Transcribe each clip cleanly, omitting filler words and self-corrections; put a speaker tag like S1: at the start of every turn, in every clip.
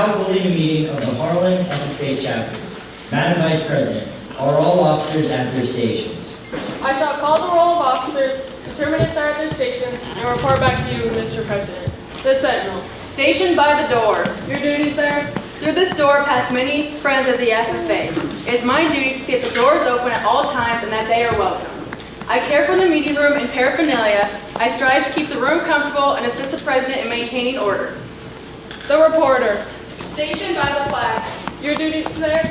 S1: now holding a meeting of the Harlan FFA chapter. Madam Vice President, are all officers at their stations?
S2: I shall call the roll of officers, determine if they're at their stations, and report back to you, Mr. President. The Sentinel.
S3: Stationed by the door.
S2: Your duties there?
S3: Through this door pass many friends of the FFA. It is my duty to see if the door is open at all times and that they are welcome. I care for the meeting room and paraphernalia. I strive to keep the room comfortable and assist the President in maintaining order.
S2: The Reporter.
S4: Stationed by the flag.
S2: Your duties there?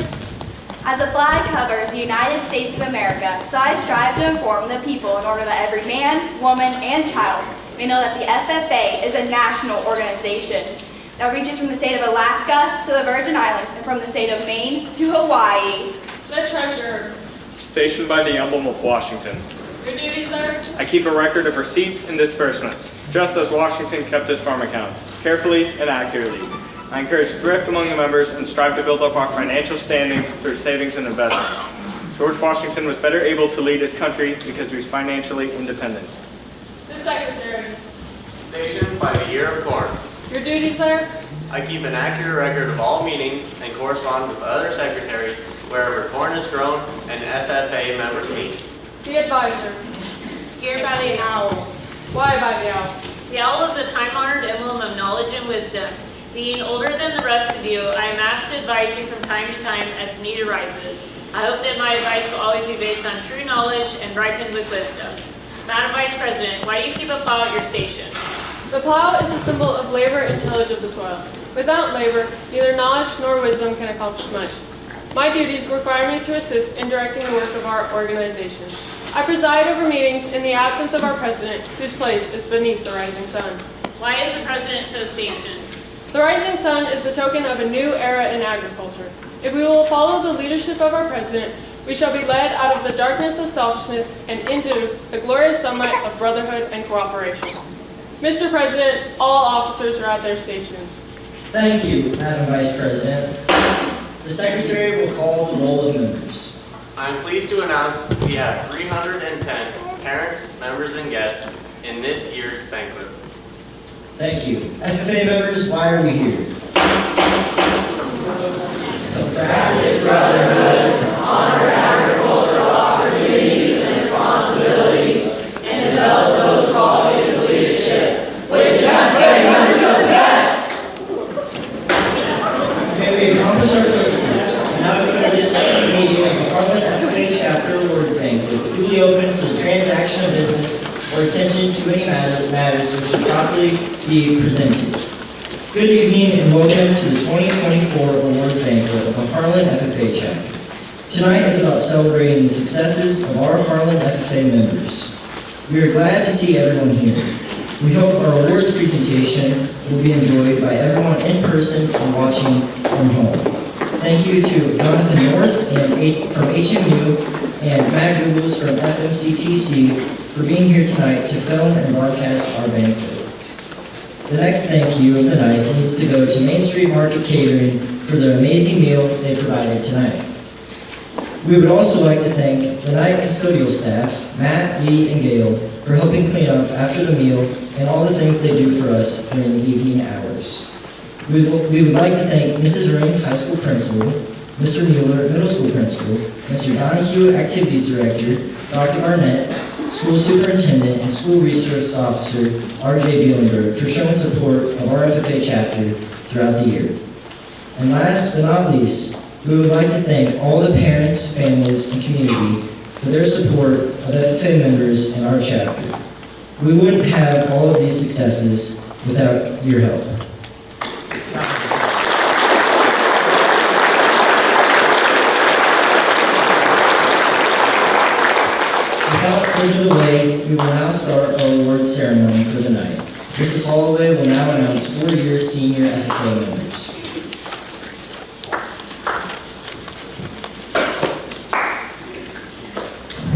S4: As a flag covers the United States of America, so I strive to inform the people in order that every man, woman, and child may know that the FFA is a national organization that reaches from the state of Alaska to the Virgin Islands and from the state of Maine to Hawaii.
S2: The Treasurer.
S5: Stationed by the emblem of Washington.
S2: Your duties there?
S5: I keep a record of receipts and disbursements, just as Washington kept his farm accounts, carefully and accurately. I encourage thrift among the members and strive to build up our financial standings through savings and investments. George Washington was better able to lead his country because he was financially independent.
S2: The Secretary.
S6: Stationed by the year of corn.
S2: Your duties there?
S6: I keep an accurate record of all meetings and correspond with other secretaries wherever corn is grown and FFA members meet.
S2: The Advisor.
S7: Here by the owl.
S2: Why by the owl?
S7: The owl is a time-honored emblem of knowledge and wisdom. Being older than the rest of you, I am asked to advise you from time to time as need arises. I hope that my advice will always be based on true knowledge and ripened with wisdom. Madam Vice President, why do you keep a plow at your station?
S2: The plow is the symbol of labor and tillage of the soil. Without labor, neither knowledge nor wisdom can accomplish much. My duties require me to assist in directing the work of our organization. I preside over meetings in the absence of our president, whose place is beneath the rising sun.
S7: Why is the president so stationed?
S2: The rising sun is the token of a new era in agriculture. If we will follow the leadership of our president, we shall be led out of the darkness of selfishness and into the glorious sunlight of brotherhood and cooperation. Mr. President, all officers are at their stations.
S1: Thank you, Madam Vice President. The Secretary will call the roll of members.
S6: I am pleased to announce we have 310 parents, members, and guests in this year's banquet.
S1: Thank you. FFA members, why are we here? To practice brotherhood, honor agricultural opportunities and responsibilities, and develop those qualities of leadership which FFA members possess. May we accomplish our purposes, and now declare this meeting of the Harlan FFA Chapter Awards Banquet duly open for the transaction of business or attention to any matters which should properly be presented. Good evening and welcome to the 2024 Awards Banquet of the Harlan FFA Chapter. Tonight is about celebrating the successes of our Harlan FFA members. We are glad to see everyone here. We hope our awards presentation will be enjoyed by everyone in person and watching from home. Thank you to Jonathan North from HMU and Matt Googles from FMCTC for being here tonight to film and broadcast our banquet. The next thank you of the night needs to go to Main Street Market Catering for their amazing meal they provided tonight. We would also like to thank the night custodial staff, Matt, Lee, and Gail, for helping clean up after the meal and all the things they do for us during the evening hours. We would like to thank Mrs. Ring, High School Principal, Mr. Mueller, Middle School Principal, Mr. Donahue, Activities Director, Dr. Barnett, School Superintendent, and School Resource Officer, R.J. Bielenberg, for showing support of our FFA chapter throughout the year. And last but not least, we would like to thank all the parents, families, and community for their support of FFA members and our chapter. We wouldn't have all of these successes without your help. Without further delay, we will now start our awards ceremony for the night. Mrs. Holloway will now announce 4-year senior FFA members.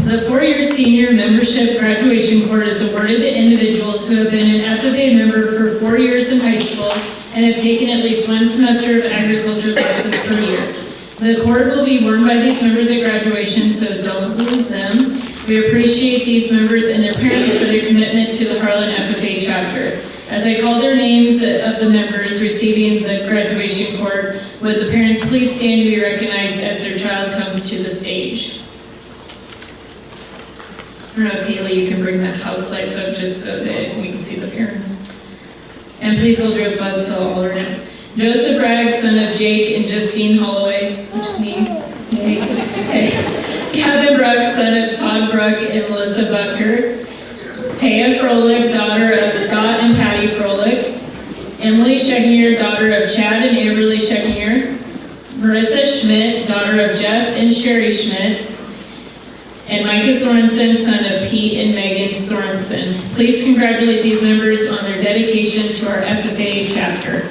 S8: The 4-year senior membership graduation court is awarded to individuals who have been an FFA member for 4 years in high school and have taken at least 1 semester of agriculture classes per year. The cord will be worn by these members at graduation, so don't lose them. We appreciate these members and their parents for their commitment to the Harlan FFA chapter. As I call their names of the members receiving the graduation cord, would the parents please stand to be recognized as their child comes to the stage? I don't know if Haley, you can bring the house lights up just so that we can see the parents. And please hold your applause to all our names. Joseph Bragg, son of Jake and Justine Holloway, which is me. Yay. Okay. Kevin Brooks, son of Todd Brook and Melissa Butker. Taya Froelich, daughter of Scott and Patty Froelich. Emily Scheckinger, daughter of Chad and Amberly Scheckinger. Marissa Schmidt, daughter of Jeff and Sherry Schmidt. And Micah Sorensen, son of Pete and Megan Sorensen. Please congratulate these members on their dedication to our FFA chapter.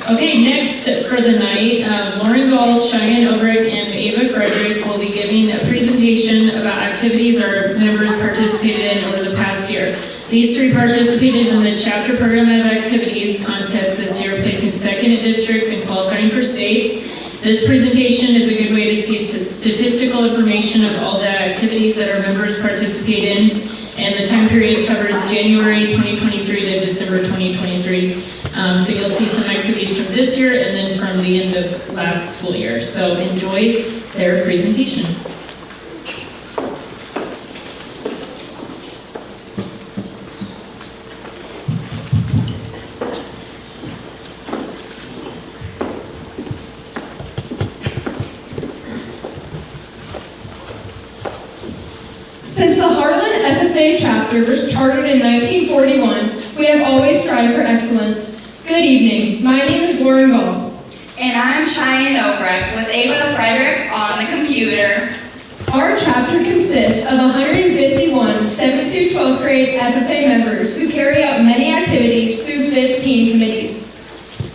S8: Okay, next for the night, Lauren Gall, Cheyenne Obrick, and Ava Frederick will be giving a presentation about activities our members participated in over the past year. These three participated in the chapter program of activities contest this year, placing second at districts and qualifying for state. This presentation is a good way to see statistical information of all the activities that our members participate in, and the time period covers January 2023 to December 2023. So you'll see some activities from this year and then from the end of last school year. So enjoy their presentation.
S9: Since the Harlan FFA chapter was chartered in 1941, we have always strived for excellence. Good evening. My name is Lauren Gall.
S10: And I'm Cheyenne Obrecht with Ava Frederick on the computer.
S9: Our chapter consists of 151 7th through 12th grade FFA members who carry out many activities through 15 committees.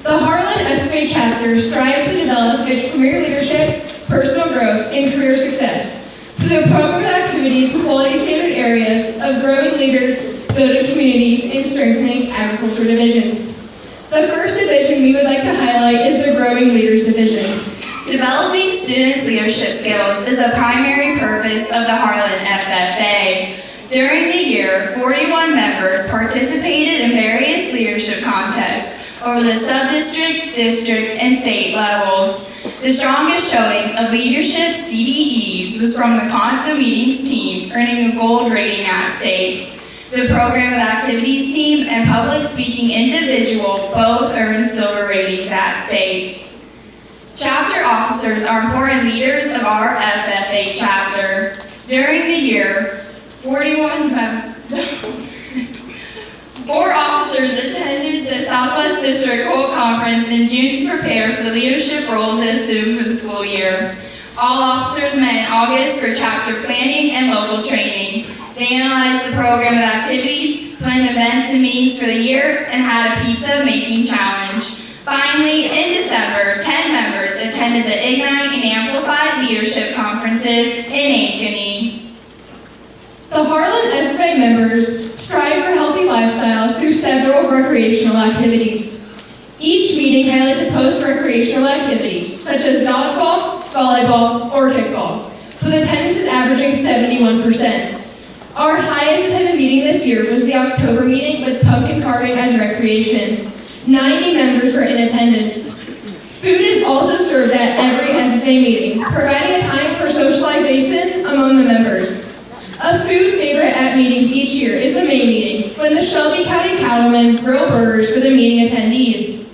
S9: The Harlan FFA chapter strives to develop its premier leadership, personal growth, and career success through the program of activities, quality standard areas of growing leaders, building communities, and strengthening agriculture divisions. The first division we would like to highlight is the Growing Leaders Division.
S10: Developing students' leadership skills is a primary purpose of the Harlan FFA. During the year, 41 members participated in various leadership contests over the sub-district, district, and state levels. The strongest showing of leadership CDEs was from the Conduct Meetings team, earning a gold rating at state. The Program of Activities team and Public Speaking individual both earned silver ratings at state. Chapter officers are important leaders of our FFA chapter. During the year, 4 officers attended the Southwest District Gold Conference in June to prepare for the leadership roles they assumed for the school year. All officers met in August for chapter planning and local training. They analyzed the program of activities, planned events and meetings for the year, and had a pizza making challenge. Finally, in December, 10 members attended the Ignite and Amplified Leadership Conferences in Ankeny.
S9: The Harlan FFA members strive for healthy lifestyles through several recreational activities. Each meeting highlights a post-recreational activity, such as dodgeball, volleyball, or kickball, with attendances averaging 71%. Our highest attended meeting this year was the October meeting with pumpkin carving as recreation. 90 members were in attendance. Food is also served at every FFA meeting, providing a time for socialization among the members. A food favorite at meetings each year is the May meeting, when the Shelby County Cattlemen grill burgers for the meeting attendees.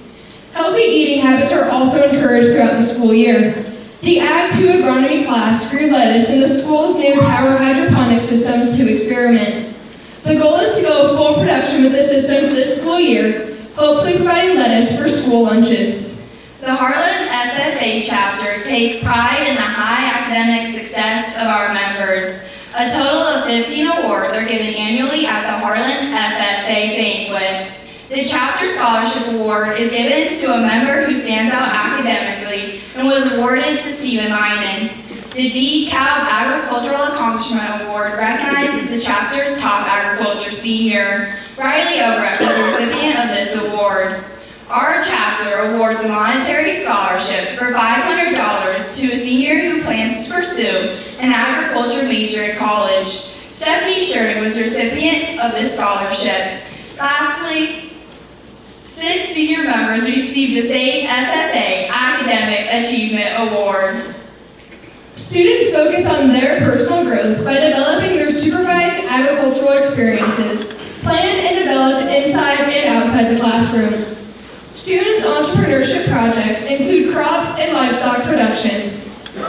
S9: Healthy eating habits are also encouraged throughout the school year. The Ag 2 agronomy class grew lettuce in the school's new tower hydroponic systems to experiment. The goal is to go full production with the systems this school year, hopefully providing lettuce for school lunches.
S10: The Harlan FFA chapter takes pride in the high academic success of our members. A total of 15 awards are given annually at the Harlan FFA Banquet. The Chapter Scholarship Award is given to a member who stands out academically and was awarded to Stephen Lyman. The DeKalb Agricultural Accomplishment Award recognizes the chapter's top agriculture senior. Riley Obrecht was the recipient of this award. Our chapter awards a monetary scholarship for $500 to a senior who plans to pursue an agriculture major in college. Stephanie Sherman was the recipient of this scholarship. Lastly, 6 senior members received the same FFA Academic Achievement Award.
S9: Students focus on their personal growth by developing their supervised agricultural experiences, planned and developed inside and outside the classroom. Students' entrepreneurship projects include crop and livestock production.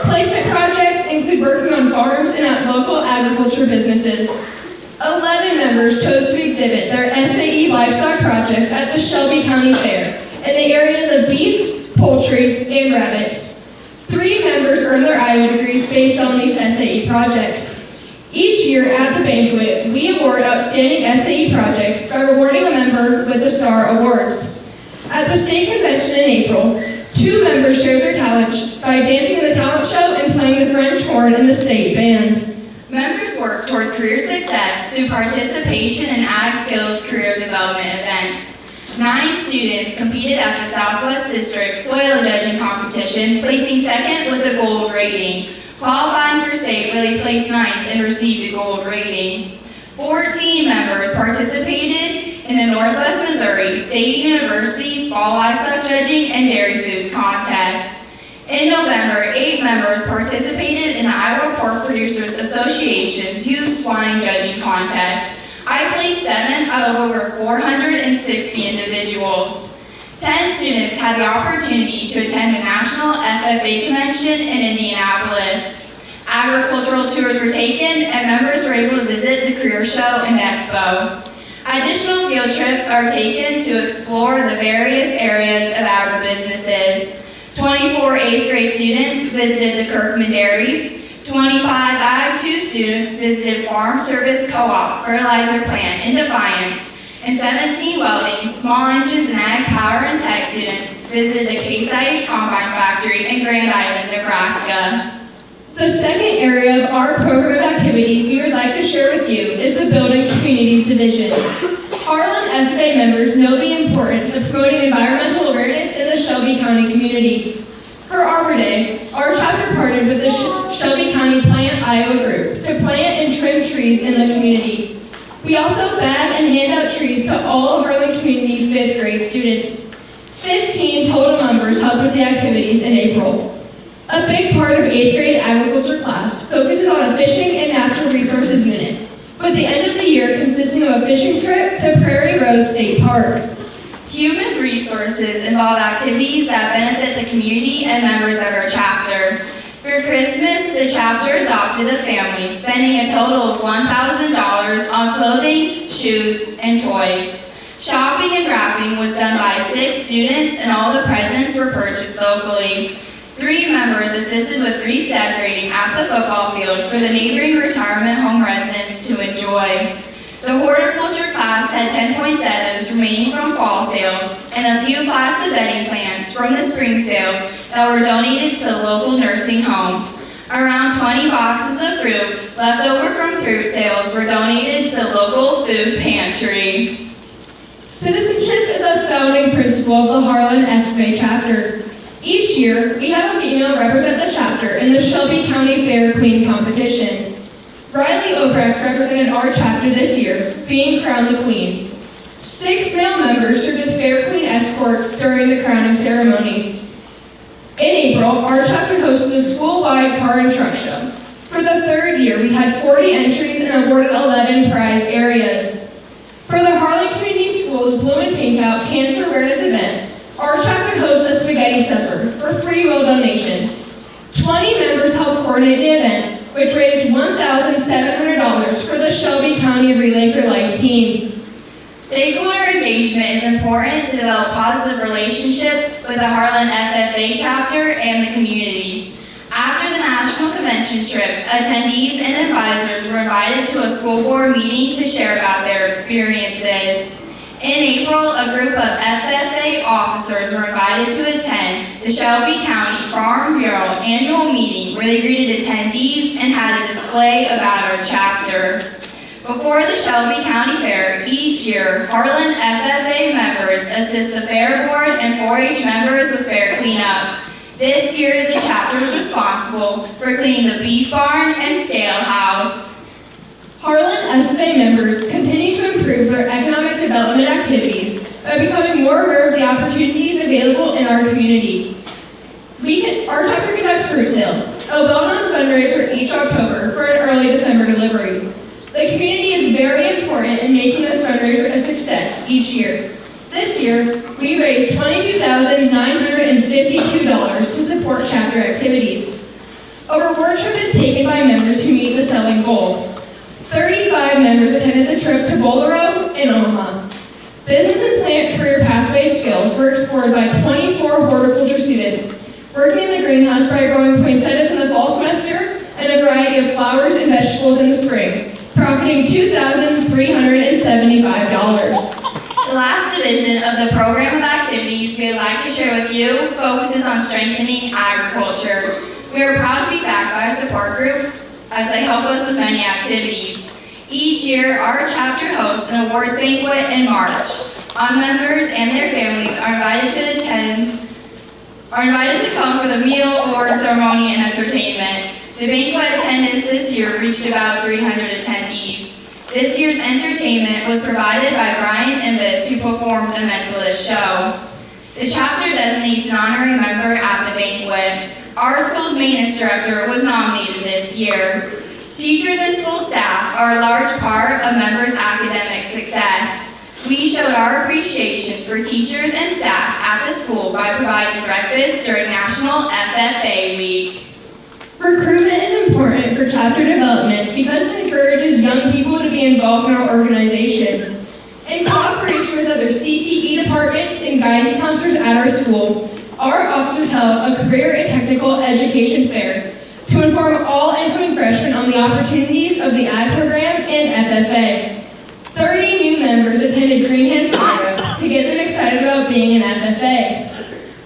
S9: Placement projects include working on farms and at local agriculture businesses. 11 members chose to exhibit their SAE livestock projects at the Shelby County Fair in the areas of beef, poultry, and rabbits. 3 members earned their Iowa degrees based on these SAE projects. Each year at the banquet, we award outstanding SAE projects by rewarding a member with the STAR Awards. At the state convention in April, 2 members shared their talents by dancing in the talent show and playing the French horn in the state band.
S10: Members work towards career success through participation in Ag Skills career development events. 9 students competed at the Southwest District Soil Judging Competition, placing second with a gold rating. Qualifying for state, where they placed 9th and received a gold rating. 14 members participated in the Northwest Missouri State University's Fall Livestock Judging and Dairy Foods Contest. In November, 8 members participated in the Iowa Pork Producers Association's Youth Swine Judging Contest. I placed 7th out of over 460 individuals. 10 students had the opportunity to attend the National FFA Convention in Indianapolis. Agricultural tours were taken and members were able to visit the career show and expo. Additional field trips are taken to explore the various areas of agribusinesses. 24 8th grade students visited the Kirkman Dairy. 25 Ag 2 students visited Farm Service Co-op fertilizer plant in Defiance. And 17 welding, small engines, and ag power and tech students visited the Case IH Combine Factory in Grand Island, Nebraska.
S9: The second area of our program of activities we would like to share with you is the Building Communities Division. Harlan FFA members know the importance of promoting environmental awareness in the Shelby County community. For Arbor Day, our chapter partnered with the Shelby County Plant Iowa Group to plant and trim trees in the community. We also bag and hand out trees to all Harlan Community 5th grade students. 15 total members helped with the activities in April. A big part of 8th grade agriculture class focuses on a fishing and natural resources unit, with the end of the year consisting of a fishing trip to Prairie Rose State Park.
S10: Human resources involve activities that benefit the community and members of our chapter. For Christmas, the chapter adopted a family, spending a total of $1,000 on clothing, shoes, and toys. Shopping and wrapping was done by 6 students, and all the presents were purchased locally. 3 members assisted with wreath decorating at the football field for the neighboring retirement home residents to enjoy. The horticulture class had 10 poinsettias remaining from fall sales and a few flats of bedding plants from the spring sales that were donated to the local nursing home. Around 20 boxes of fruit left over from fruit sales were donated to the local food pantry.
S9: Citizenship is a founding principle of the Harlan FFA chapter. Each year, we have a female represent the chapter in the Shelby County Fair Queen competition. Riley Obrecht represented our chapter this year, being crowned the queen. 6 male members served as Fair Queen escorts during the crowning ceremony. In April, our chapter hosted a school-wide car and truck show. For the 3rd year, we had 40 entries and awarded 11 prize areas. For the Harlan Community Schools Blue and Pink Out Cancer Awareness event, our chapter hosts a spaghetti supper for free will donations. 20 members helped coordinate the event, which raised $1,700 for the Shelby County Relay for Life team.
S10: Stakeholder engagement is important to develop positive relationships with the Harlan FFA chapter and the community. After the national convention trip, attendees and advisors were invited to a school board meeting to share about their experiences. In April, a group of FFA officers were invited to attend the Shelby County Farm Bureau annual meeting where they greeted attendees and had a display about our chapter. Before the Shelby County Fair each year, Harlan FFA members assist the Fair Board and 4-H members with fair cleanup. This year, the chapter is responsible for cleaning the beef barn and scale house.
S9: Harlan FFA members continue to improve their economic development activities by becoming more aware of the opportunities available in our community. Our chapter conducts fruit sales, a well-known fundraiser each October for an early December delivery. The community is very important in making this fundraiser a success each year. This year, we raised $22,952 to support chapter activities. A reward trip is taken by members who meet the selling goal. 35 members attended the trip to Bolero in Omaha. Business and plant career pathway skills were explored by 24 horticulture students, working in the greenhouse by growing poinsettias in the fall semester and a variety of flowers and vegetables in the spring, profiting $2,375.
S10: The last division of the program of activities we would like to share with you focuses on strengthening agriculture. We are proud to be backed by our support group as they help us with many activities. Each year, our chapter hosts an awards banquet in March. All members and their families are invited to come for the meal, award ceremony, and entertainment. The banquet attendance this year reached about 300 attendees. This year's entertainment was provided by Brian Imbus, who performed a mentalist show. The chapter designates an honorary member at the banquet. Our school's maintenance director was nominated this year. Teachers and school staff are a large part of members' academic success. We showed our appreciation for teachers and staff at the school by providing breakfast during National FFA Week.
S9: Recruitment is important for chapter development because it encourages young people to be involved in our organization. In cooperation with other CTE departments and guidance counselors at our school, our officers held a career and technical education fair to inform all incoming freshmen on the opportunities of the AD program and FFA. 30 new members attended Greenhand Program to get them excited about being an FFA.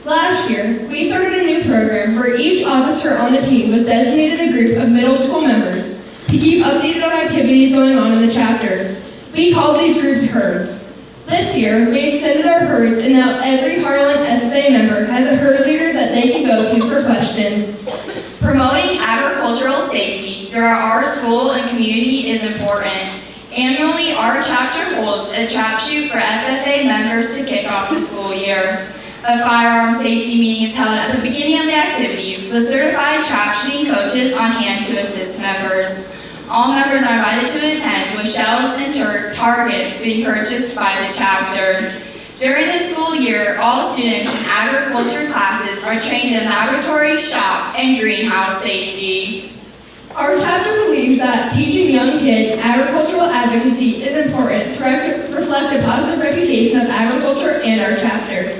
S9: Last year, we started a new program where each officer on the team was designated a group of middle school members to keep updated on activities going on in the chapter. We call these groups herds. This year, we extended our herds, and now every Harlan FFA member has a herd leader that they can go to for questions.
S10: Promoting agricultural safety throughout our school and community is important. Annually, our chapter holds a trap shoot for FFA members to kick off the school year. A firearm safety meeting is held at the beginning of the activities with certified trap shooting coaches on hand to assist members. All members are invited to attend with shells and targets being purchased by the chapter. During the school year, all students in agriculture classes are trained in laboratory, shop, and greenhouse safety.
S9: Our chapter believes that teaching young kids agricultural advocacy is important to reflect a positive reputation of agriculture and our chapter.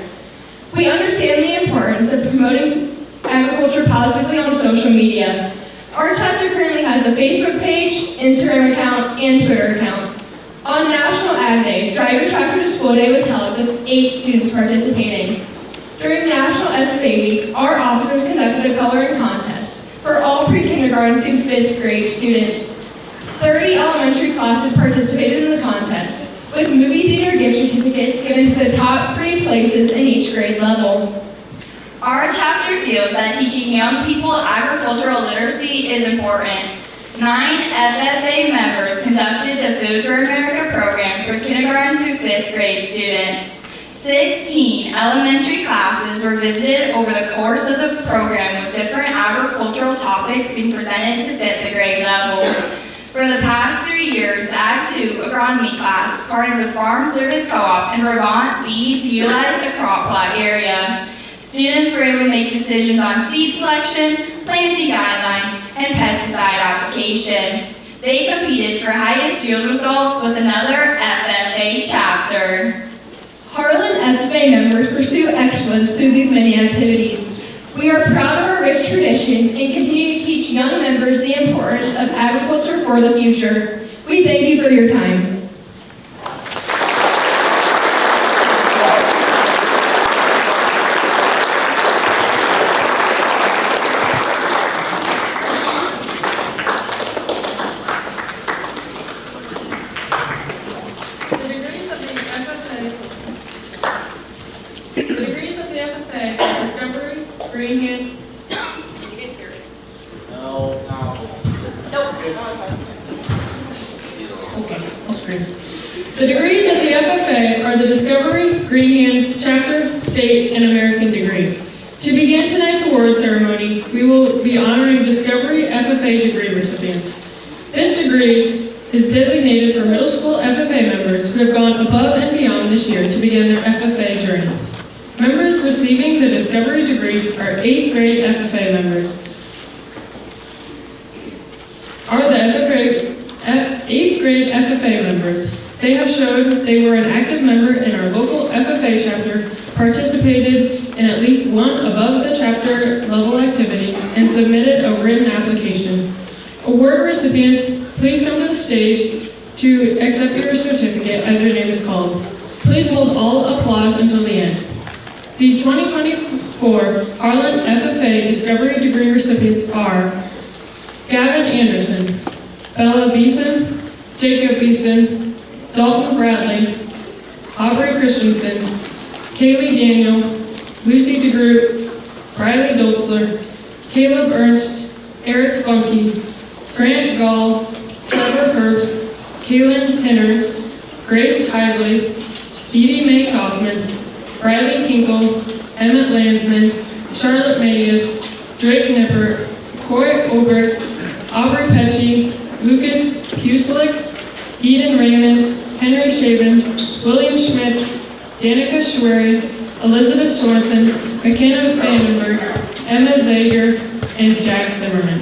S9: We understand the importance of promoting agriculture positively on social media. Our chapter currently has a Facebook page, Instagram account, and Twitter account. On National Ag Day, Drive Your Tractor to School Day was held with 8 students participating. During National FFA Week, our officers conducted a coloring contest for all pre-kindergarten through 5th grade students. 30 elementary classes participated in the contest, with movie theater gift certificates given to the top 3 places in each grade level.
S10: Our chapter feels that teaching young people agricultural literacy is important. 9 FFA members conducted the Food for America program for kindergarten through 5th grade students. 16 elementary classes were visited over the course of the program with different agricultural topics being presented to fit the grade level. For the past 3 years, Ag 2 agronomy class partnered with Farm Service Co-op and Vermont Seed to utilize a crop plot area. Students were able to make decisions on seed selection, planting guidelines, and pesticide application. They competed for highest yield results with another FFA chapter.
S9: Harlan FFA members pursue excellence through these many activities. We are proud of our rich celebrate traditions, and continue to teach young members the importance of agriculture for the future. We thank you for your time.
S2: The degrees of the FFA are Discovery, Green Hand.
S7: Can you guys hear it?
S5: No.
S2: Okay, I'll scream. The degrees of the FFA are the Discovery, Green Hand, Chapter, State, and American degree. To begin tonight's award ceremony, we will be honoring Discovery FFA degree recipients. This degree is designated for middle school FFA members who have gone above and beyond this year to begin their FFA journey. Members receiving the Discovery degree are 8th grade FFA members. Eighth grade FFA members. They have showed they were an active member in our local FFA chapter, participated in at least one above the chapter level activity, and submitted a written application. Award recipients, please come to the stage to accept your certificate as your name is called. Please hold all applause until the end. The 2024 Harlan FFA Discovery Degree recipients are Gavin Anderson, Bella Beeson, Jacob Beeson, Dalton Bradley, Aubrey Christensen, Kaylee Daniel, Lucy DeGroot, Riley Dolzler, Caleb Ernst, Eric Funke, Grant Gall, Trevor Herbst, Kaylin Henners, Grace Hively, Edie Mae Kaufman, Riley Kinkle, Emmett Landsman, Charlotte Mayes, Drake Nipper, Coy Obert, Aubrey Pecci, Lucas Puslik, Eden Raymond, Henry Shaven, William Schmitz, Danica Schwery, Elizabeth Sorensen, McKenna Vandenberg, Emma Zager, and Jack Zimmerman.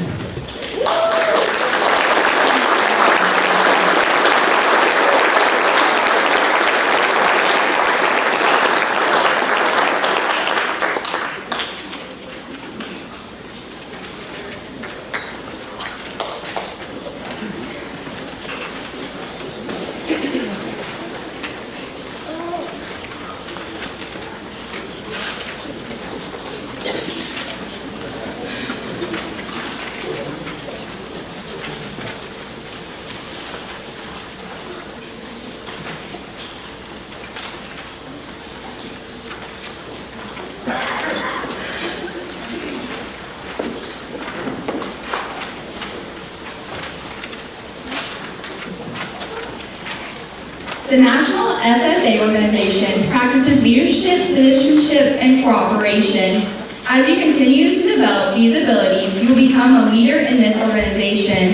S10: The National FFA organization practices leadership, citizenship, and cooperation. As you continue to develop these abilities, you will become a leader in this organization.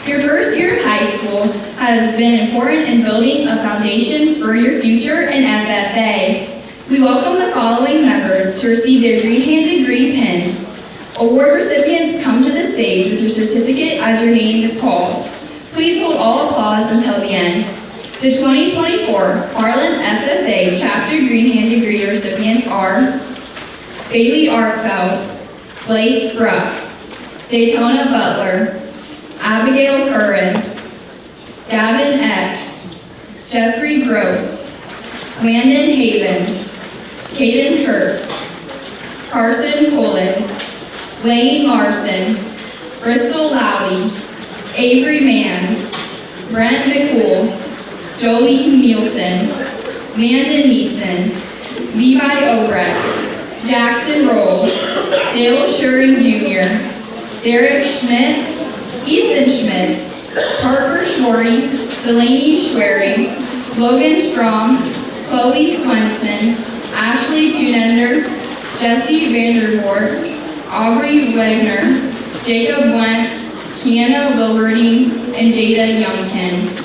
S10: Your first year of high school has been important in building a foundation for your future in FFA. We welcome the following members to receive their Green Hand degree pins. Award recipients, come to the stage with your certificate as your name is called. Please hold all applause until the end. The 2024 Harlan FFA Chapter Green Hand degree recipients are Bailey Arkfeld, Blake Bruck, Daytona Butler, Abigail Curran, Gavin Eck, Jeffrey Gross, Landon Havens, Caden Herbst, Carson Collins, Lane Larson, Bristol Lowdy, Avery Manns, Brent McCool, Jolie Nielsen, Landon Neeson, Levi Obrecht, Jackson Roll, Dale Shuring Jr., Derek Schmidt, Ethan Schmitz, Parker Schwarty, Delaney Schwery, Logan Strom, Chloe Swenson, Ashley Tunender, Jesse Vandervoort, Aubrey Wagner, Jacob Went, Kiana Wilberding, and Jada Youngkin.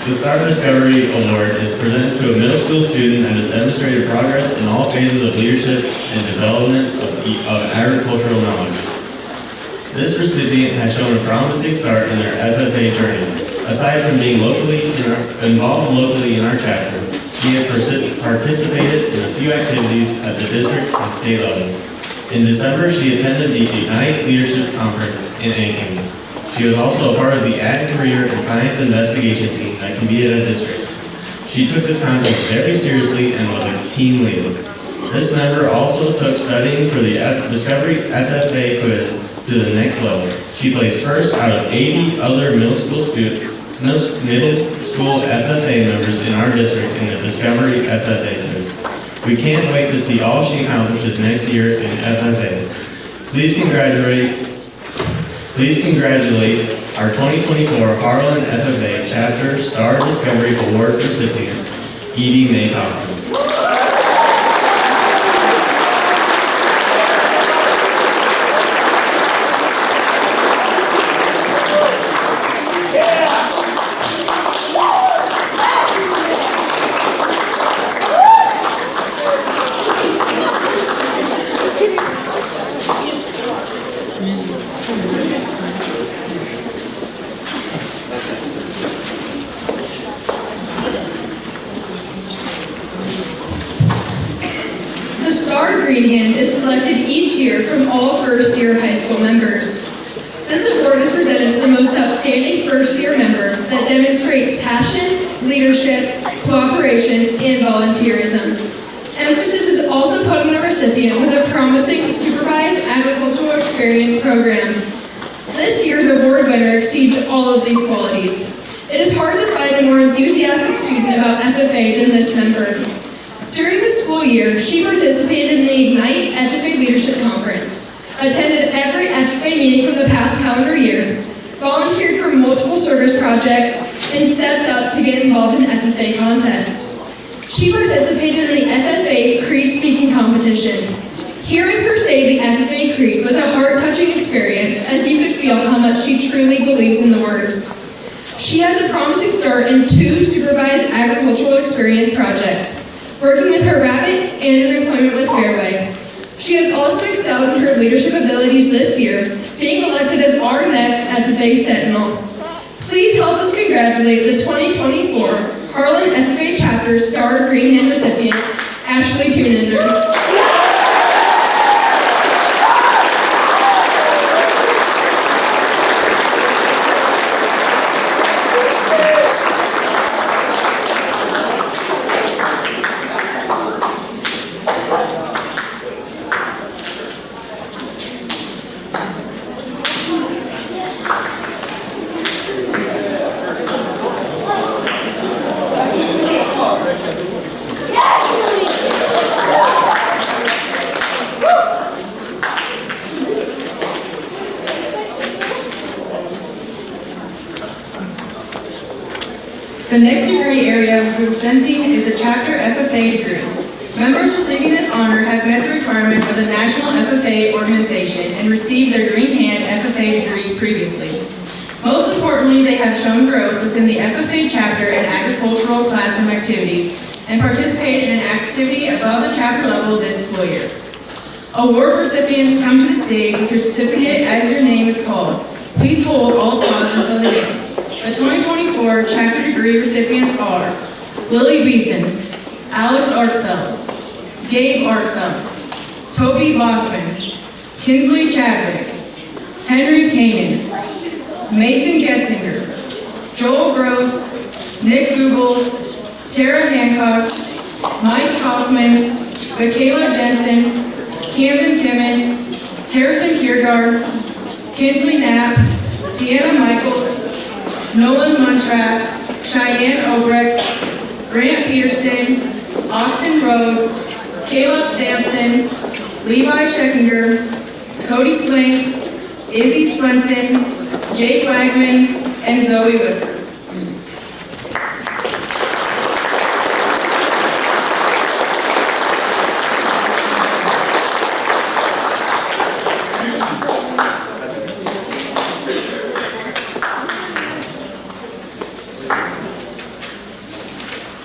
S11: This Star Discovery Award is presented to a middle school student that has demonstrated progress in all phases of leadership and development of agricultural knowledge. This recipient has shown a promising start in their FFA journey. Aside from being involved locally in our chapter, she has participated in a few activities at the district and state level. In December, she attended the Ignite Leadership Conference in Ankeny. She was also a part of the Ag Career and Science Investigation team that competed at districts. She took this contest very seriously and was a team leader. This member also took studying for the Discovery FFA quiz to the next level. She placed first out of 80 other middle school FFA members in our district in the Discovery FFA quiz. We can't wait to see all she accomplishes next year in FFA. Please congratulate our 2024 Harlan FFA Chapter Star Discovery Award recipient, Edie Mae Kaufman.
S9: The Star Green Hand is selected each year from all first-year high school members. This award is presented to the most outstanding first-year member that demonstrates passion, leadership, cooperation, and volunteerism. Emphasis is also put on the recipient with a promising supervised agricultural experience program. This year's award winner exceeds all of these qualities. It is hard to find a more enthusiastic student about FFA than this member. During the school year, she participated in the Ignite FFA Leadership Conference, attended every FFA meeting from the past calendar year, volunteered for multiple service projects, and stepped up to get involved in FFA contests. She participated in the FFA Creed speaking competition. Hearing her say the FFA Creed was a heart-touching experience, as you could feel how much she truly believes in the words. She has a promising start in 2 supervised agricultural experience projects, working with her rabbits and in employment with Fairway. She has also excelled in her leadership abilities this year, being elected as our next FFA Sentinel. Please help us congratulate the 2024 Harlan FFA Chapter Star Green Hand recipient, Ashley Tunender.
S3: The next degree area we're presenting is a Chapter FFA degree. Members receiving this honor have met the requirements of the National FFA organization and received their Green Hand FFA degree previously. Most importantly, they have shown growth within the FFA chapter in agricultural classroom activities and participated in an activity above the chapter level this school year. Award recipients come to the stage with your certificate as your name is called. Please hold all applause until the end. The 2024 chapter degree recipients are Lily Beeson, Alex Arkfeld, Gabe Arkfeld, Toby Bachman, Kinsley Chadwick, Henry Kanan, Mason Getzinger, Joel Gross, Nick Googles, Tara Hancock, Mike Hoffman, Michaela Jensen, Camden Kimmon, Harrison Kiergaard, Kinsley Knapp, Sienna Michaels, Nolan Muntrack, Cheyenne Obrecht, Grant Peterson, Austin Rhodes, Caleb Sampson, Levi Scheckinger, Cody Swink, Izzy Swenson, Jake Wagman, and Zoe Whipper.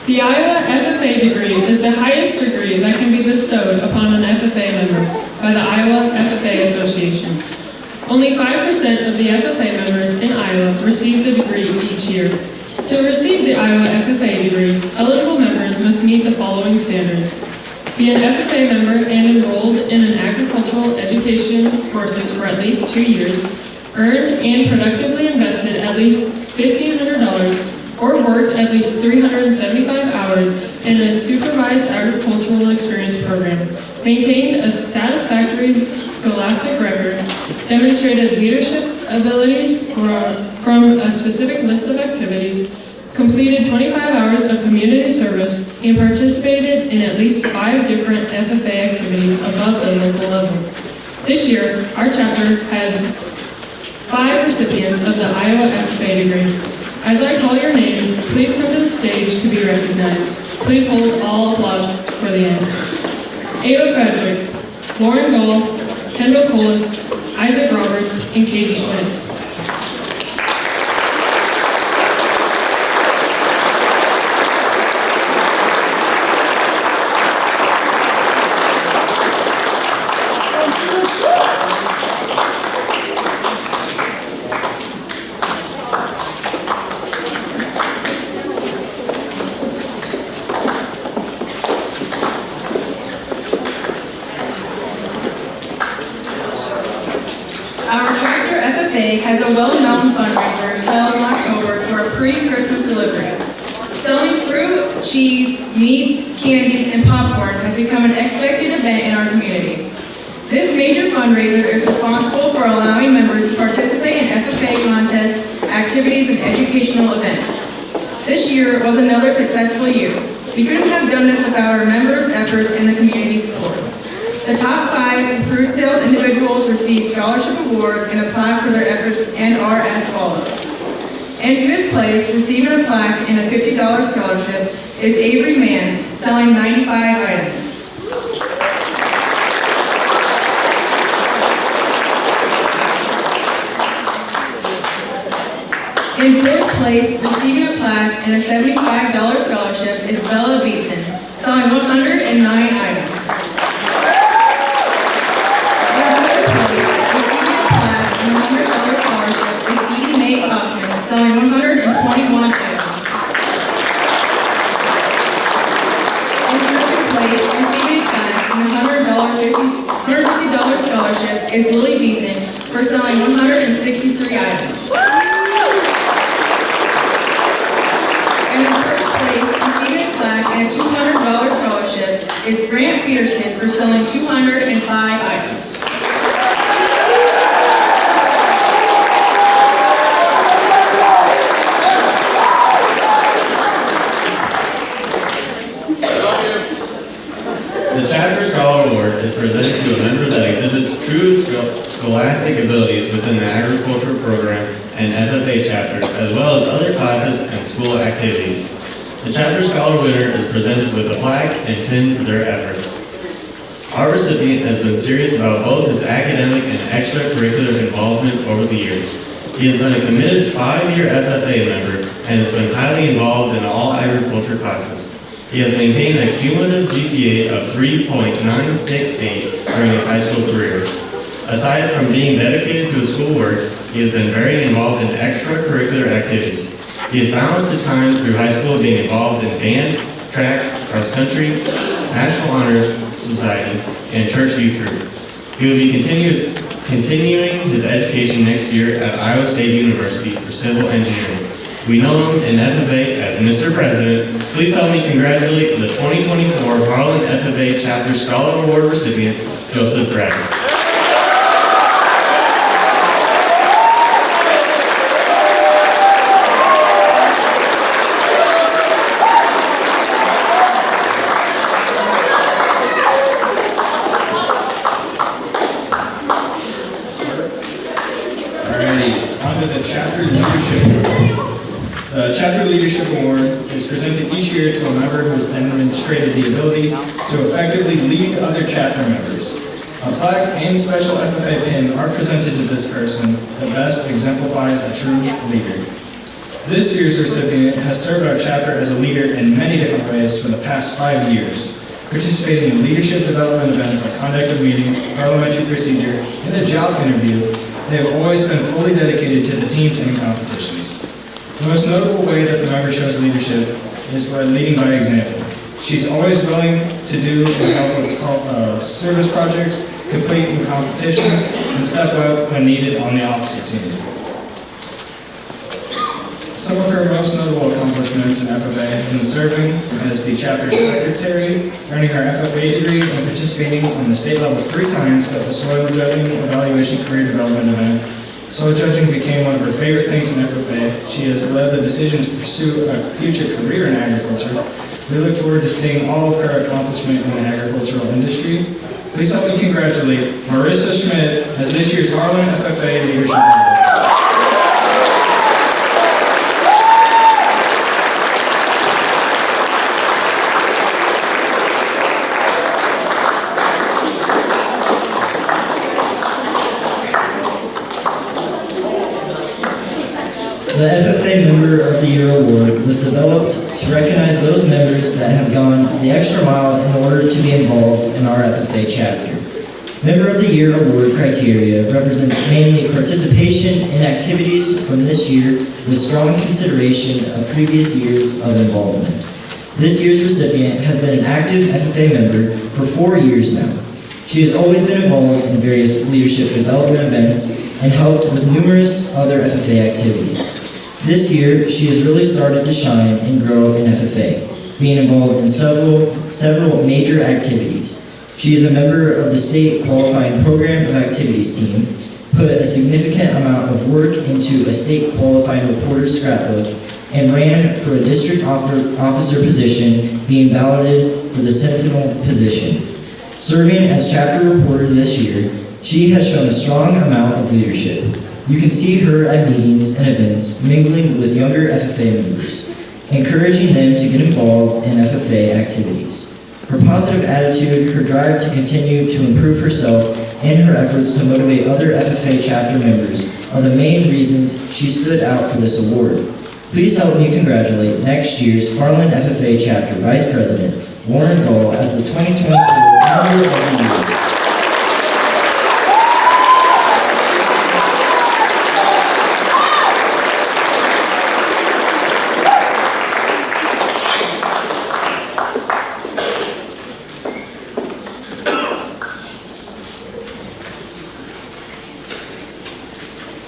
S2: The Iowa FFA degree is the highest degree that can be bestowed upon an FFA member by the Iowa FFA Association. Only 5% of the FFA members in Iowa receive the degree each year. To receive the Iowa FFA degree, eligible members must meet the following standards: be an FFA member and enrolled in an agricultural education courses for at least 2 years, earned and productively invested at least $1,500, or worked at least 375 hours in a supervised agricultural experience program, maintained a satisfactory scholastic record, demonstrated leadership abilities from a specific list of activities, completed 25 hours of community service, and participated in at least 5 different FFA activities above the local level. This year, our chapter has 5 recipients of the Iowa FFA degree. As I call your name, please come to the stage to be recognized. Please hold all applause for the end. Ava Frederick, Lauren Gall, Kendall Colas, Isaac Roberts, and Katie Schmitz.
S3: Has a well-known fundraiser held in October for a pre-Christmas delivery. Selling fruit, cheese, meats, candies, and popcorn has become an expected event in our community. This major fundraiser is responsible for allowing members to participate in FFA contests, activities, and educational events. This year was another successful year. We couldn't have done this without our members' efforts and the community support. The top 5 fruit sales individuals received scholarship awards and a plaque for their efforts and are as follows. In 5th place, receiving a plaque and a $50 scholarship, is Avery Mans, selling 95 items. In 4th place, receiving a plaque and a $75 scholarship, is Bella Beeson, selling 109 items. Selling 121 items. In 2nd place, receiving a plaque and a $150 scholarship, is Lily Beeson for selling 163 items. And in 1st place, receiving a plaque and a $200 scholarship, is Grant Peterson for selling 205 items.
S11: The Chapter Scholar Award is presented to a member that exhibits true scholastic abilities within the agriculture program and FFA chapters, as well as other classes and school activities. The Chapter Scholar winner is presented with a plaque and pin for their efforts. Our recipient has been serious about both his academic and extracurricular involvement over the years. He has been a committed 5-year FFA member and has been highly involved in all agriculture classes. He has maintained a cumulative GPA of 3.968 during his high school career. Aside from being dedicated to his schoolwork, he has been very involved in extracurricular activities. He has balanced his time through high school being involved in band, track, cross country, National Honor Society, and church youth group. He will be continuing his education next year at Iowa State University for civil engineering. We know him in FFA as Mr. President. Please help me congratulate the 2024 Harlan FFA Chapter Scholar Award recipient, Joseph Bragg.
S12: Alrighty, on to the Chapter Leadership Award. The Chapter Leadership Award is presented each year to a member who has demonstrated the ability to effectively lead other chapter members. A plaque and special FFA pin are presented to this person that best exemplifies a true leader. This year's recipient has served our chapter as a leader in many different ways for the past 5 years, participating in leadership development events like conduct of meetings, parliamentary procedure, and a job interview. They have always been fully dedicated to the teams and competitions. The most notable way that the member shows leadership is by leading by example. She's always willing to do and help with service projects, complete in competitions, and step up when needed on the officer team. Some of her most notable accomplishments in FFA include serving as the chapter secretary, earning her FFA degree, and participating on the state level 3 times at the Soil Judging Evaluation Career Development event. Soil judging became one of her favorite things in FFA. She has led the decision to pursue a future career in agriculture. We look forward to seeing all of her accomplishment in the agricultural industry. Please help me congratulate Marissa Schmidt as this year's Harlan FFA Leadership Award.
S1: The FFA Member of the Year Award was developed to recognize those members that have gone the extra mile in order to be involved in our FFA chapter. Member of the Year Award criteria represents mainly participation in activities from this year with strong consideration of previous years of involvement. This year's recipient has been an active FFA member for 4 years now. She has always been involved in various leadership development events and helped with numerous other FFA activities. This year, she has really started to shine and grow in FFA, being involved in several major activities. She is a member of the state qualifying program of activities team, put a significant amount of work into a state qualifying reporter's scrapbook, and ran for a district officer position, being balloted for the Sentinel position. Serving as chapter reporter this year, she has shown a strong amount of leadership. You can see her at meetings and events, mingling with younger FFA members, encouraging them to get involved in FFA activities. Her positive attitude, her drive to continue to improve herself, and her efforts to motivate other FFA chapter members are the main reasons she stood out for this award. Please help me congratulate next year's Harlan FFA Chapter Vice President, Warren Gall, as the 2024 Member of the Year.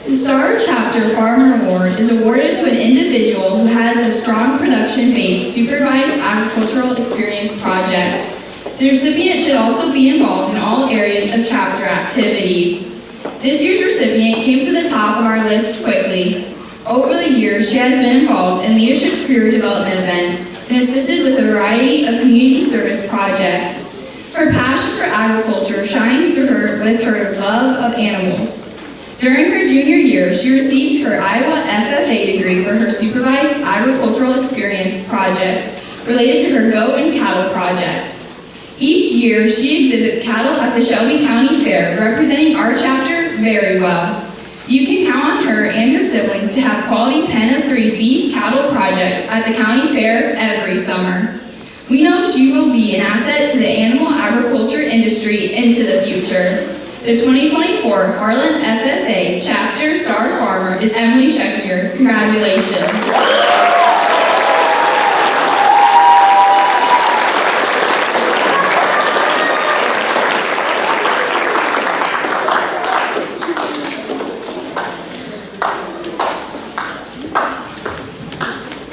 S10: The Star Chapter Farmer Award is awarded to an individual who has a strong production-based supervised agricultural experience project. The recipient should also be involved in all areas of chapter activities. This year's recipient came to the top of our list quickly. Over the years, she has been involved in leadership career development events and assisted with a variety of community service projects. Her passion for agriculture shines through with her love of animals. During her junior year, she received her Iowa FFA degree for her supervised agricultural experience projects related to her goat and cattle projects. Each year, she exhibits cattle at the Shelby County Fair, representing our chapter very well. You can count on her and her siblings to have quality pen of 3 beef cattle projects at the county fair every summer. We know she will be an asset to the animal agriculture industry into the future. The 2024 Harlan FFA Chapter Star Farmer is Emily Schechter. Congratulations.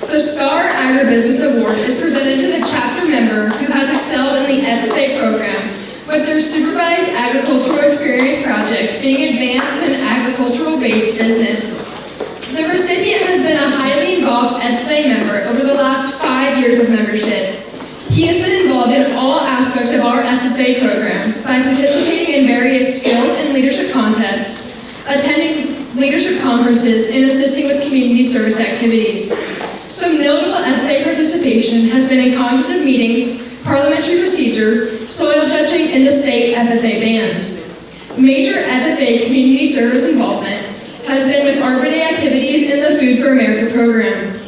S9: The Star Agribusiness Award is presented to the chapter member who has excelled in the FFA program, with their supervised agricultural experience project being advanced in an agricultural-based business. The recipient has been a highly involved FFA member over the last 5 years of membership. He has been involved in all aspects of our FFA program by participating in various skills and leadership contests, attending leadership conferences, and assisting with community service activities. Some notable FFA participation has been in cognitive meetings, parliamentary procedure, soil judging, and the state FFA band. Major FFA community service involvement has been with Arbor Day activities in the Food for America program.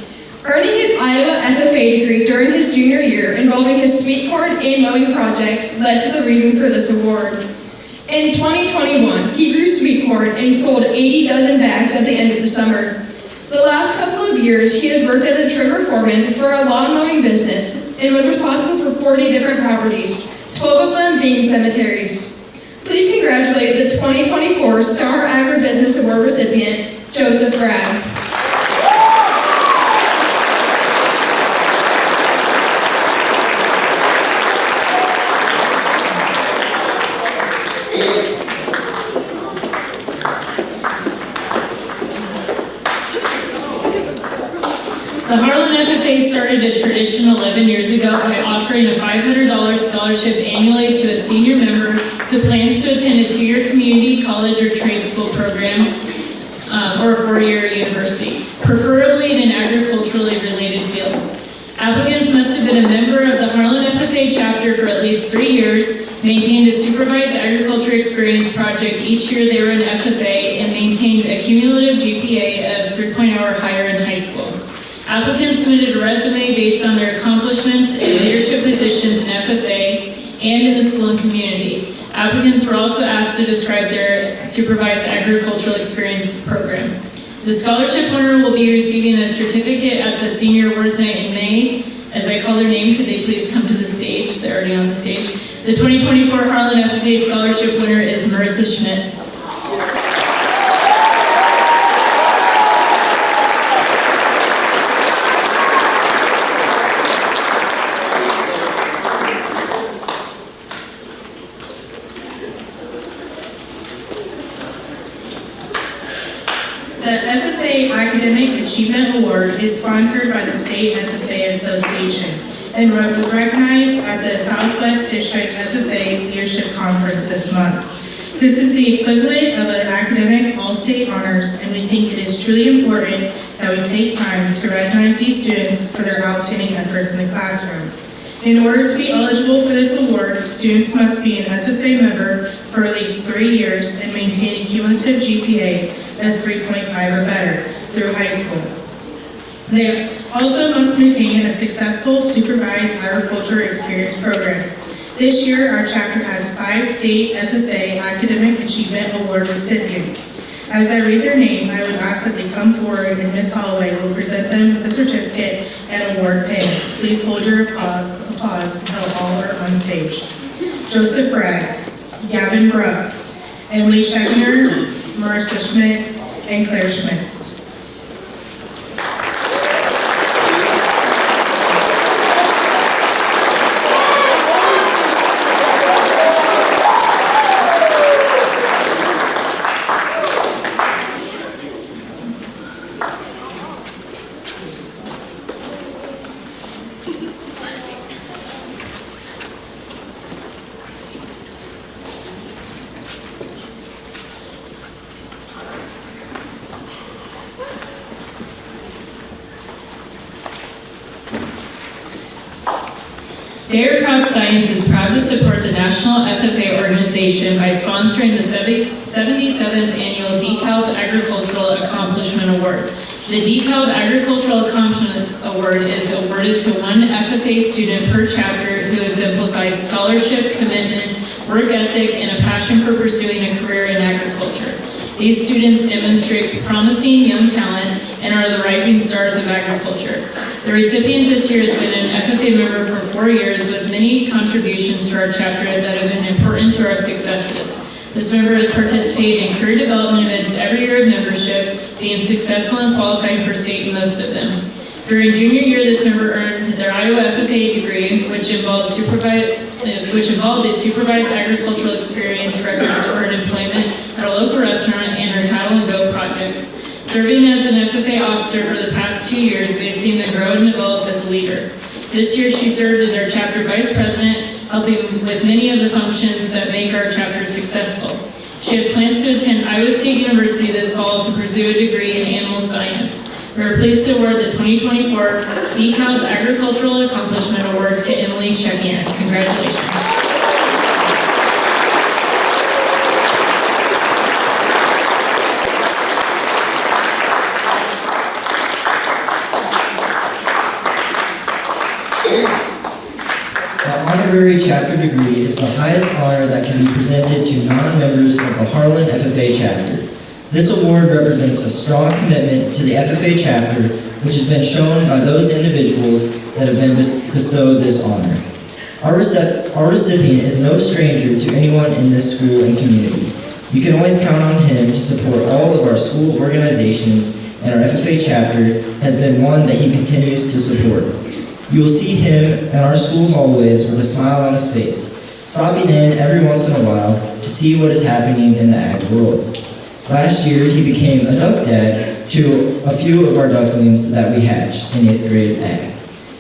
S9: Earning his Iowa FFA degree during his junior year involving his sweet corn and mowing projects led to the reason for this award. In 2021, he grew sweet corn and sold 80 dozen bags at the end of the summer. The last couple of years, he has worked as a trimmer foreman for a lawn mowing business and was responsible for 40 different properties, 12 of them being cemeteries. Please congratulate the 2024 Star Agribusiness Award recipient, Joseph Bragg.
S8: The Harlan FFA started a tradition 11 years ago by offering a $500 scholarship annually to a senior member who plans to attend a two-year community college or trade school program or a four-year university, preferably in an agriculturally related field. Applicants must have been a member of the Harlan FFA chapter for at least 3 years, maintained a supervised agriculture experience project each year they were in FFA, and maintained a cumulative GPA of 3.0 or higher in high school. Applicants submitted a resume based on their accomplishments in leadership positions in FFA and in the school and community. Applicants were also asked to describe their supervised agricultural experience program. The scholarship winner will be receiving a certificate at the Senior Awards Night in May. As I call their name, could they please come to the stage? They're already on the stage. The 2024 Harlan FFA scholarship winner is Marissa Schmidt.
S13: The FFA Academic Achievement Award is sponsored by the State FFA Association and was recognized at the Southwest District FFA Leadership Conference this month. This is the equivalent of an academic all-state honors, and we think it is truly important that we take time to recognize these students for their outstanding efforts in the classroom. In order to be eligible for this award, students must be an FFA member for at least 3 years and maintain a cumulative GPA of 3.5 or better through high school. They also must maintain a successful supervised agriculture experience program. This year, our chapter has 5 state FFA Academic Achievement Award recipients. As I read their name, I would ask that they come forward and Ms. Holloway will present them with a certificate and award pin. Please hold your applause until all are on stage. Joseph Bragg, Gavin Bruck, Emily Scheckner, Marissa Schmidt, and Claire Schmitz.
S8: Bayer Crop Science is proud to support the National FFA organization by sponsoring the 77th Annual DeKalb Agricultural Accomplishment Award. The DeKalb Agricultural Accomplishment Award is awarded to one FFA student per chapter who exemplifies scholarship, commitment, work ethic, and a passion for pursuing a career in agriculture. These students demonstrate promising young talent and are the rising stars of agriculture. The recipient this year has been an FFA member for 4 years with many contributions to our chapter that have been important to our successes. This member has participated in career development events every year of membership, being successful in qualifying for state in most of them. During junior year, this member earned their Iowa FFA degree, which involved a supervised agricultural experience records for an employment at a local restaurant and her cattle and goat projects. Serving as an FFA officer for the past 2 years, we have seen her grow and develop as a leader. This year, she served as our chapter vice president, helping with many of the functions that make our chapter successful. She has plans to attend Iowa State University this fall to pursue a degree in animal science. We are pleased to award the 2024 DeKalb Agricultural Accomplishment Award to Emily Scheckner. Congratulations.
S1: honorary chapter degree is the highest honor that can be presented to non-members of the Harlan FFA chapter. This award represents a strong commitment to the FFA chapter, which has been shown by those individuals that have been bestowed this honor. Our recipient is no stranger to anyone in this school and community. You can always count on him to support all of our school organizations, and our FFA chapter has been one that he continues to support. You will see him in our school hallways with a smile on his face, stopping in every once in a while to see what is happening in the ag world. Last year, he became a duck dad to a few of our ducklings that we hatched in 8th grade ag.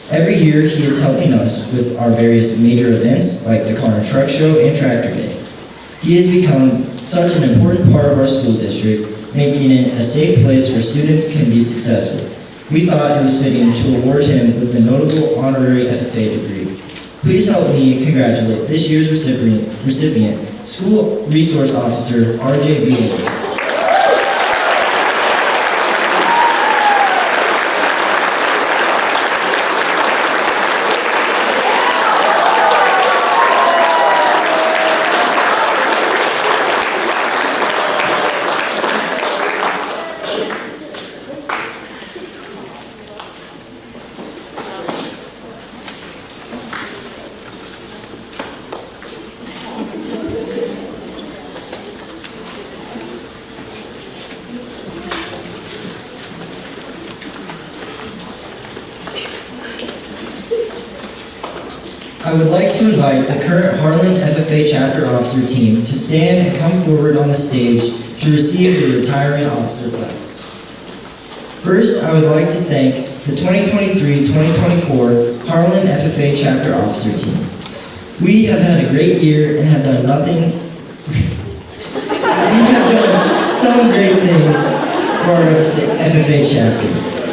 S1: Every year, he is helping us with our various major events like the Car and Truck Show and Tractor Day. He has become such an important part of our school district, making it a safe place where students can be successful. We thought it was fitting to award him with the notable honorary FFA degree. Please help me congratulate this year's recipient, School Resource Officer R.J. Bueller. I would like to invite the current Harlan FFA chapter officer team to stand and come forward on the stage to receive the retiring officer flags. First, I would like to thank the 2023-2024 Harlan FFA chapter officer team. We have had a great year and have done nothing. We have done some great things for our FFA chapter.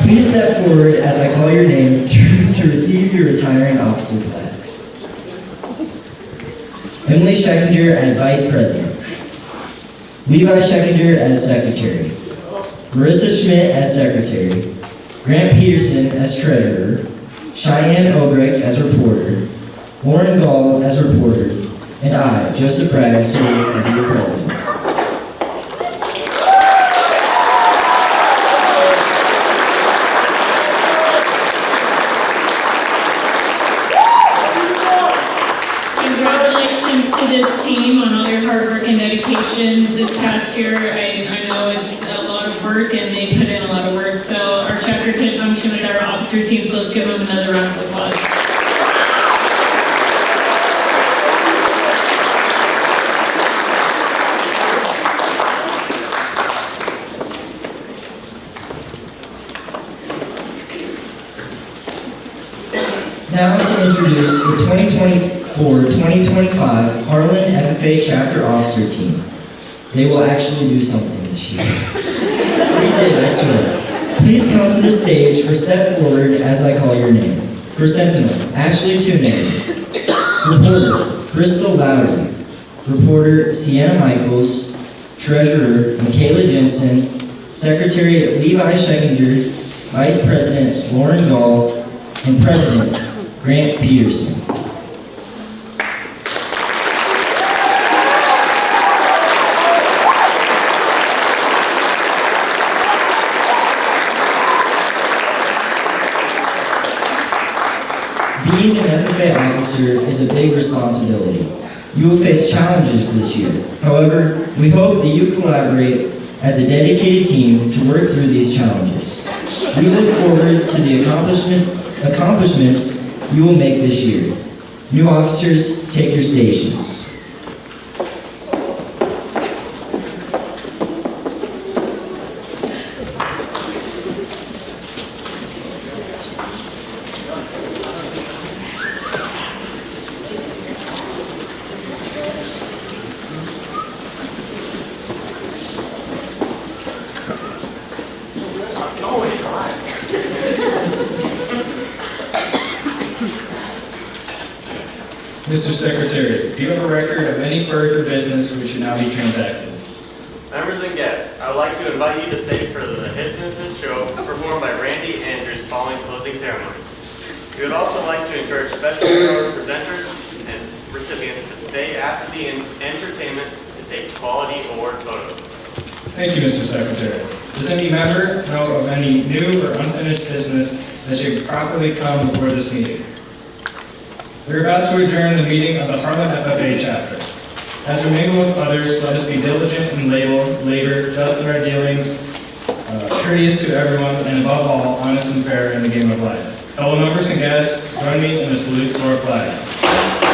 S1: Please step forward as I call your name to receive your retiring officer flags. Emily Scheckinger as Vice President. Levi Scheckinger as Secretary. Marissa Schmidt as Secretary. Grant Peterson as Treasurer. Cheyenne Obrecht as Reporter. Lauren Gall as Reporter. And I, Joseph Bragg, serving as your President.
S8: Congratulations to this team on all your hard work and dedication this past year. I know it's a lot of work and they put in a lot of work. So our chapter couldn't function with our officer team, so let's give them another round of applause.
S1: Now to introduce the 2024-2025 Harlan FFA Chapter Officer Team. They will actually do something this year. They did, I swear. Please come to the stage or step forward as I call your name. For Sentinel, Ashley Tunan. Reporter, Crystal Lowry. Reporter, Sienna Michaels. Treasurer, Michaela Jensen. Secretary, Levi Scheckinger. Vice President, Lauren Gall. And President, Grant Peterson. Being an FFA officer is a big responsibility. You will face challenges this year. However, we hope that you collaborate as a dedicated team to work through these challenges. We look forward to the accomplishments you will make this year. New officers, take your stations.
S12: Mr. Secretary, do you have a record of any further business which should now be transacted?
S6: Members and guests, I would like to invite you to stay for the Hypnotist Show performed by Randy Andrews following closing ceremony. We would also like to encourage special presenters stay after the entertainment to take quality award photos.
S12: Thank you, Mr. Secretary. Does any member know of any new or unfinished business that should properly come before this meeting? We're about to adjourn the meeting of the Harlan FFA chapter. As we mingle with others, let us be diligent in labor, just in our dealings, courteous to everyone, and above all, honest and fair in the game of life. Fellow members and guests, join me in the salute to our flag.